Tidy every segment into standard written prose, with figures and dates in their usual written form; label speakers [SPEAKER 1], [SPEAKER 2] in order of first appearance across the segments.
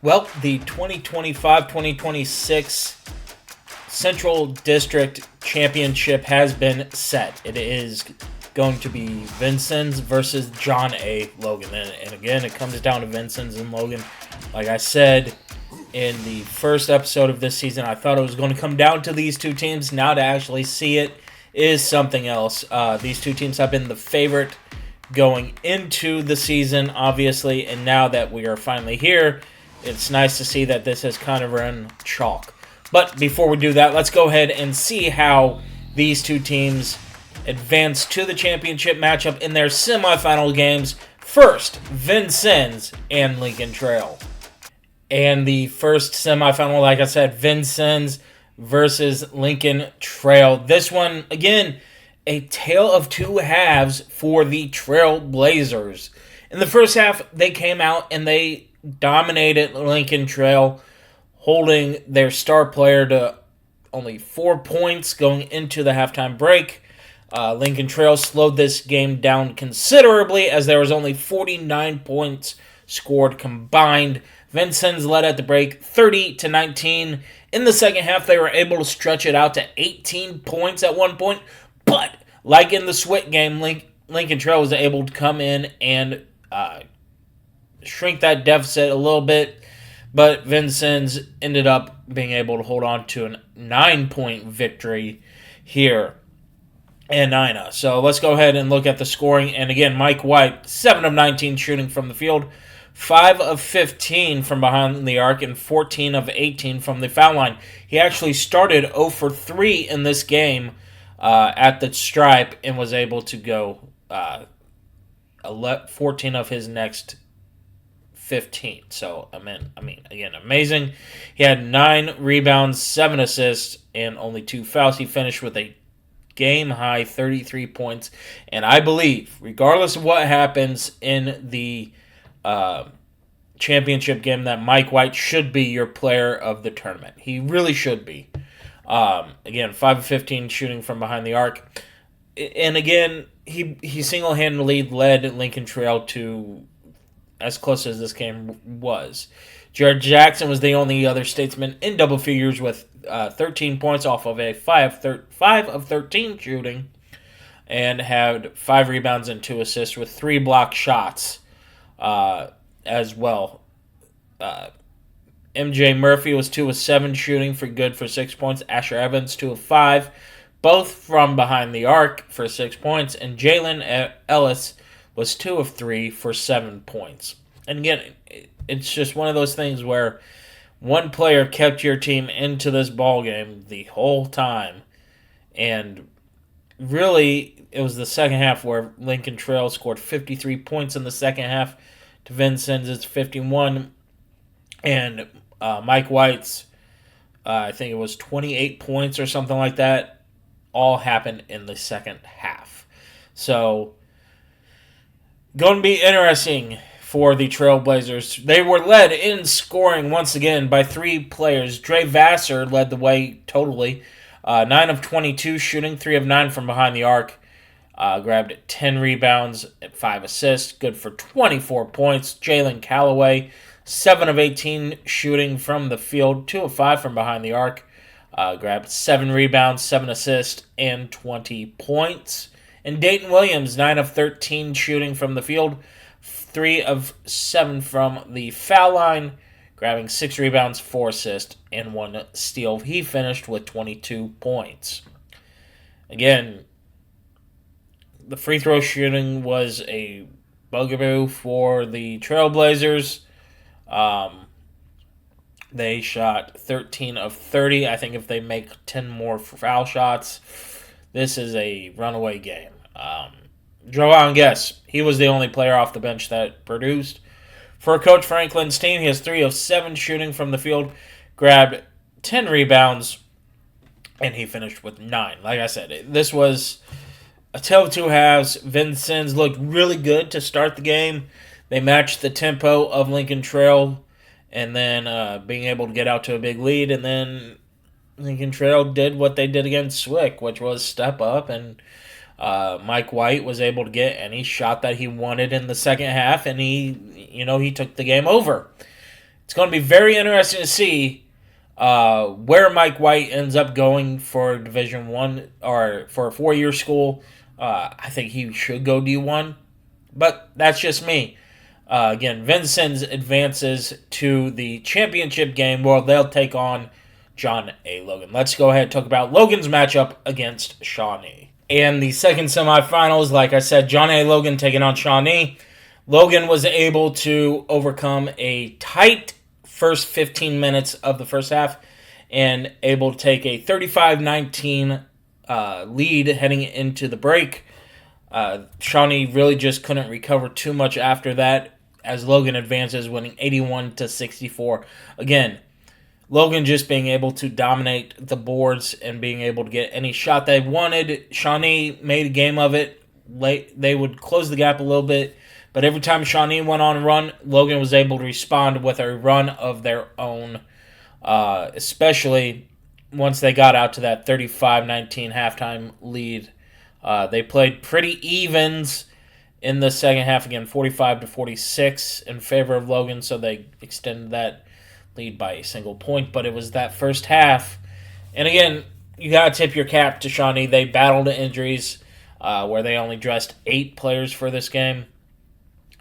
[SPEAKER 1] Well, the 2025-2026 Central District Championship has been set. It is going to be Vincennes versus John A. Logan. And again, it comes down to Vincennes and Logan. Like I said in the first episode of this season, I thought it was going to come down to these two teams. Now to actually see it is something else. These two teams have been the favorite going into the season, obviously, and now that we are finally here, it's nice to see that this has kind of run chalk. But before we do that, let's go ahead and see how these two teams advance to the championship matchup in their semifinal games. First, Vincennes and Lincoln Trail. And the first semifinal, like I said, Vincennes versus Lincoln Trail. This one, again, a tale of two halves for the Trailblazers. In the first half, they came out and they dominated Lincoln Trail, holding their star player to only 4 points going into the halftime break. Lincoln Trail slowed this game down considerably as there was only 49 points scored combined. Vincennes led at the break 30-19. In the second half, they were able to stretch it out to 18 points at one point. But, like in the Swit game, Lincoln Trail was able to come in and shrink that deficit a little bit. But Vincennes ended up being able to hold on to a 9-point victory here in Nina. So let's go ahead and look at the scoring. And again, Mike White, 7 of 19 shooting from the field, 5 of 15 from behind the arc, and 14 of 18 from the foul line. He actually started 0 for 3 in this game at the stripe and was able to go 14 of his next 15. So, I mean, again, amazing. He had 9 rebounds, 7 assists, and only 2 fouls. He finished with a game-high 33 points. And I believe, regardless of what happens in the championship game, that Mike White should be your player of the tournament. He really should be. Again, 5 of 15 shooting from behind the arc. And again, he single-handedly led Lincoln Trail to as close as this game was. Jared Jackson was the only other statesman in double figures with 13 points off of a 5 of 13 shooting, and had 5 rebounds and 2 assists with 3 block shots as well. MJ Murphy was 2 of 7 shooting for good for 6 points. Asher Evans, 2 of 5, both from behind the arc for 6 points. And Jalen Ellis was 2 of 3 for 7 points. And again, it's just one of those things where one player kept your team into this ball game the whole time. And really, it was the second half where Lincoln Trail scored 53 points in the second half to Vincennes' 51. And Mike White's, I think it was 28 points or something like that, all happened in the second half. So, going to be interesting for the Trailblazers. They were led in scoring once again by 3 players. Dre Vassar led the way totally. 9 of 22 shooting, 3 of 9 from behind the arc. Grabbed 10 rebounds and 5 assists, good for 24 points. Jalen Calloway, 7 of 18 shooting from the field, 2 of 5 from behind the arc. Grabbed 7 rebounds, 7 assists, and 20 points. And Dayton Williams, 9 of 13 shooting from the field, 3 of 7 from the foul line, grabbing 6 rebounds, 4 assists, and 1 steal. He finished with 22 points. Again, the free throw shooting was a bugaboo for the Trailblazers. They shot 13 of 30. I think if they make 10 more foul shots, this is a runaway game. Jovan Guess, he was the only player off the bench that produced. For Coach Franklin's team, he has 3 of 7 shooting from the field, grabbed 10 rebounds, and he finished with 9. Like I said, this was a tale of two halves. Vincennes looked really good to start the game. They matched the tempo of Lincoln Trail, and then being able to get out to a big lead, and then Lincoln Trail did what they did against Swick, which was step up, and Mike White was able to get any shot that he wanted in the second half, and he took the game over. It's going to be very interesting to see where Mike White ends up going for Division One or for a 4-year school. I think he should go D1, but that's just me. Again, Vincennes advances to the championship game where they'll take on John A. Logan. Let's go ahead and talk about Logan's matchup against Shawnee. And the second semifinals, like I said, John A. Logan taking on Shawnee. Logan was able to overcome a tight first 15 minutes of the first half and able to take a 35-19 lead heading into the break. Shawnee really just couldn't recover too much after that as Logan advances, winning 81-64. Again, Logan just being able to dominate the boards and being able to get any shot they wanted. Shawnee made a game of it. They would close the gap a little bit, but every time Shawnee went on a run, Logan was able to respond with a run of their own, especially once they got out to that 35-19 halftime lead. They played pretty evens in the second half, again, 45-46 in favor of Logan, so they extended that lead by a single point, but it was that first half. And again, you got to tip your cap to Shawnee. They battled injuries where they only dressed 8 players for this game,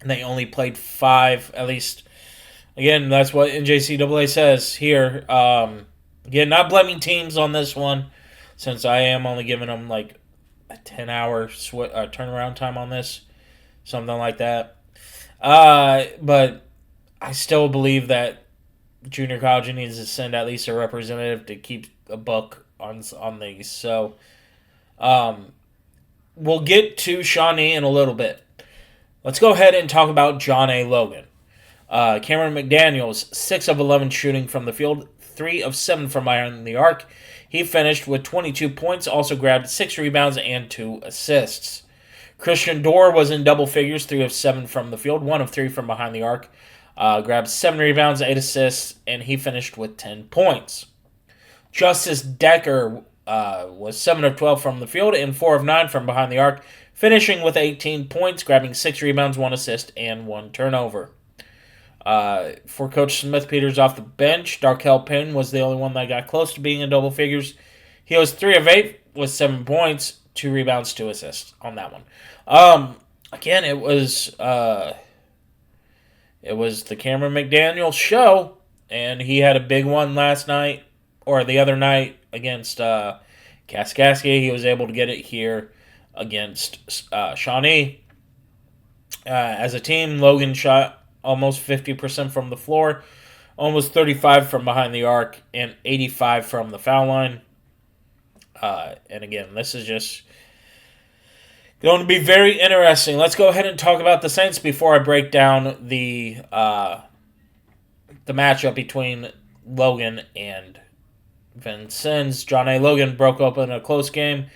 [SPEAKER 1] and they only played 5, at least. Again, that's what NJCAA says here. Again, not blaming teams on this one, since I am only giving them like a 10-hour turnaround time on this, something like that. But I still believe that junior college needs to send at least a representative to keep a book on these. So we'll get to Shawnee in a little bit. Let's go ahead and talk about John A. Logan. Cameron McDaniels, 6 of 11 shooting from the field, 3 of 7 from behind the arc. He finished with 22 points, also grabbed 6 rebounds and 2 assists. Christian Dorr was in double figures, 3 of 7 from the field, 1 of 3 from behind the arc. Grabbed 7 rebounds, 8 assists, and he finished with 10 points. Justice Decker was 7 of 12 from the field and 4 of 9 from behind the arc, finishing with 18 points, grabbing 6 rebounds, 1 assist, and 1 turnover. For Coach Smith Peters off the bench, Darkel Payne was the only one that got close to being in double figures. He was 3 of 8 with 7 points, 2 rebounds, 2 assists on that one. Again, it was the Cameron McDaniel show, and he had a big one last night, or the other night, against Kaskaskia. He was able to get it here against Shawnee. As a team, Logan shot almost 50% from the floor, almost 35 from behind the arc, and 85 from the foul line. And again, this is just going to be very interesting. Let's go ahead and talk about the Saints before I break down the matchup between Logan and Vincennes. John A. Logan broke open a close game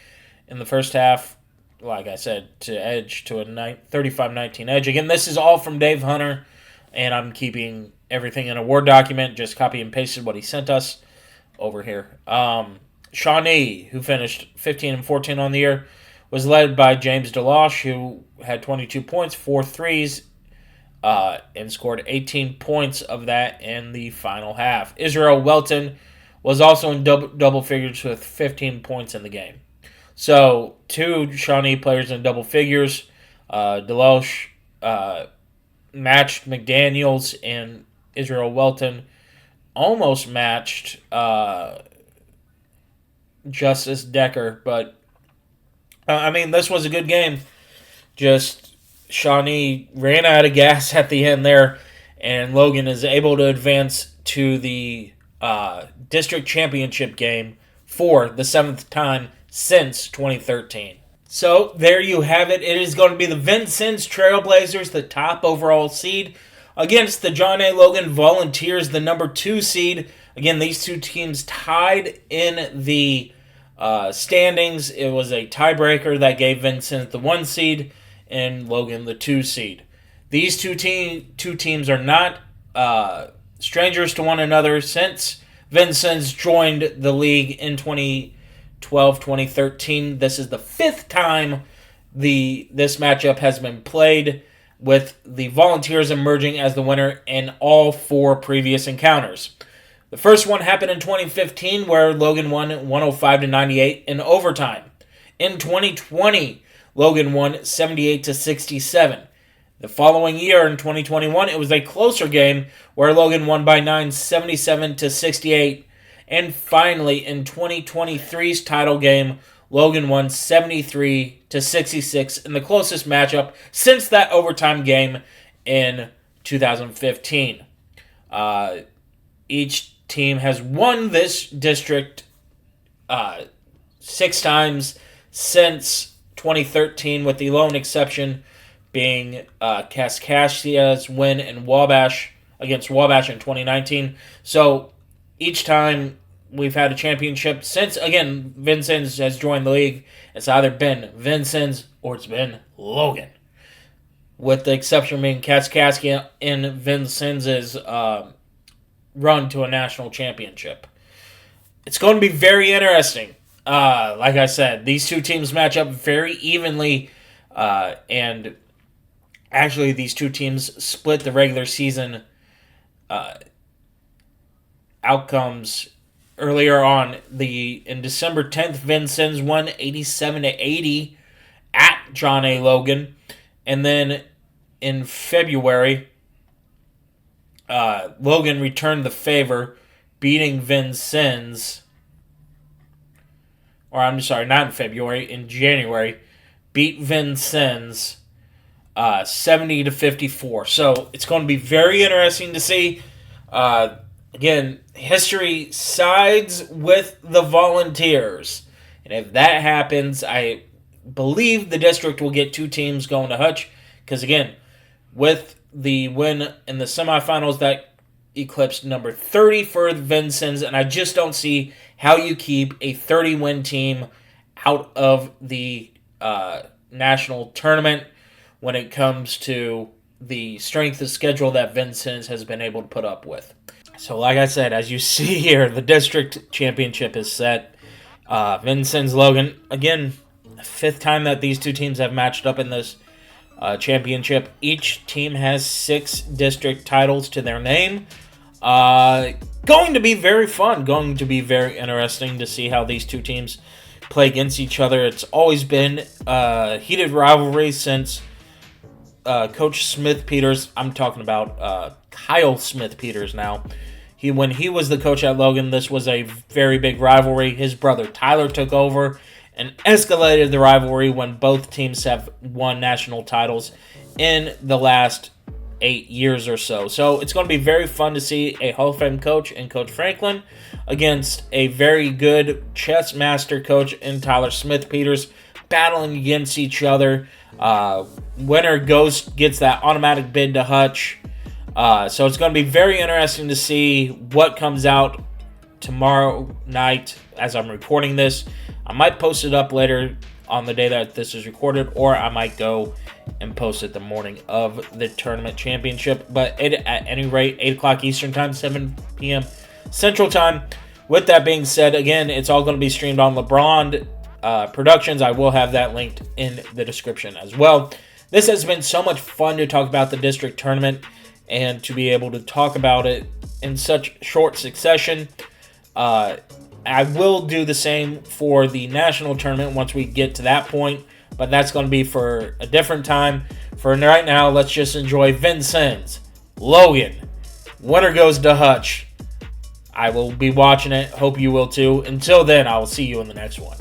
[SPEAKER 1] in the first half, like I said, to edge to a 35-19 edge. Again, this is all from Dave Hunter, and I'm keeping everything in a Word document, just copy and pasted what he sent us over here. Shawnee, who finished 15 and 14 on the year, was led by James DeLoche, who had 22 points, 4 threes, and scored 18 points of that in the final half. Israel Welton was also in double figures with 15 points in the game. So, 2 Shawnee players in double figures. DeLoche matched McDaniels, and Israel Welton almost matched Justice Decker, but this was a good game. Just Shawnee ran out of gas at the end there, and Logan is able to advance to the district championship game for the 7th time since 2013. So there you have it. It is going to be the Vincennes Trailblazers, the top overall seed, against the John A. Logan Volunteers, the number 2 seed. Again, these two teams tied in the standings. It was a tiebreaker that gave Vincennes the 1 seed and Logan the 2 seed. These two teams are not strangers to one another since Vincennes joined the league in 2012-2013. This is the 5th time this matchup has been played. with the Volunteers emerging as the winner in all 4 previous encounters. The first one happened in 2015, where Logan won 105-98 in overtime. In 2020, Logan won 78-67. The following year, in 2021, it was a closer game where Logan won by 9, 77-68. And finally, in 2023's title game, Logan won 73-66 in the closest matchup since that overtime game in 2015. Each team has won this district 6 times since 2013, with the lone exception being Kaskaskia's win in Wabash against Wabash in 2019. So each time we've had a championship since, again, Vincennes has joined the league, it's either been Vincennes or it's been Logan, with the exception being Kaskaskia in Vincennes' run to a national championship. It's going to be very interesting. Like I said, these two teams match up very evenly, and actually these two teams split the regular season outcomes earlier on. In December 10th, Vincennes won 87-80 at John A. Logan, and then in February, Logan returned the favor, beating Vincennes. Or I'm sorry, not in February, in January, beat Vincennes 70-54. So it's going to be very interesting to see. Again, history sides with the Volunteers. And if that happens, I believe the district will get 2 teams going to Hutch. Because again, with the win in the semifinals, that eclipsed number 30 for Vincennes, and I just don't see how you keep a 30-win team out of the national tournament when it comes to the strength of schedule that Vincennes has been able to put up with. So like I said, as you see here, the district championship is set. Vincennes Logan, again, 5th time that these two teams have matched up in this championship. Each team has 6 district titles to their name. Going to be very fun. Going to be very interesting to see how these two teams play against each other. It's always been heated rivalry since Coach Smith-Peters. I'm talking about Kyle Smith-Peters now. When he was the coach at Logan, this was a very big rivalry. His brother Tyler took over and escalated the rivalry when both teams have won national titles in the last 8 years or so. So it's going to be very fun to see a Hall of Fame coach in Coach Franklin against a very good chess master coach in Tyler Smith-Peters, battling against each other. Winner gets that automatic bid to Hutch. So it's going to be very interesting to see what comes out tomorrow night as I'm recording this. I might post it up later on the day that this is recorded, or I might go and post it the morning of the tournament championship. But at any rate, 8 o'clock Eastern Time, 7 p.m. Central Time. With that being said, again, it's all going to be streamed on Leblond Productions. I will have that linked in the description as well. This has been so much fun to talk about the district tournament and to be able to talk about it in such short succession. I will do the same for the national tournament once we get to that point, but that's going to be for a different time. For right now, let's just enjoy Vincennes, Logan. Winner goes to Hutch. I will be watching it. Hope you will too. Until then, I will see you in the next one.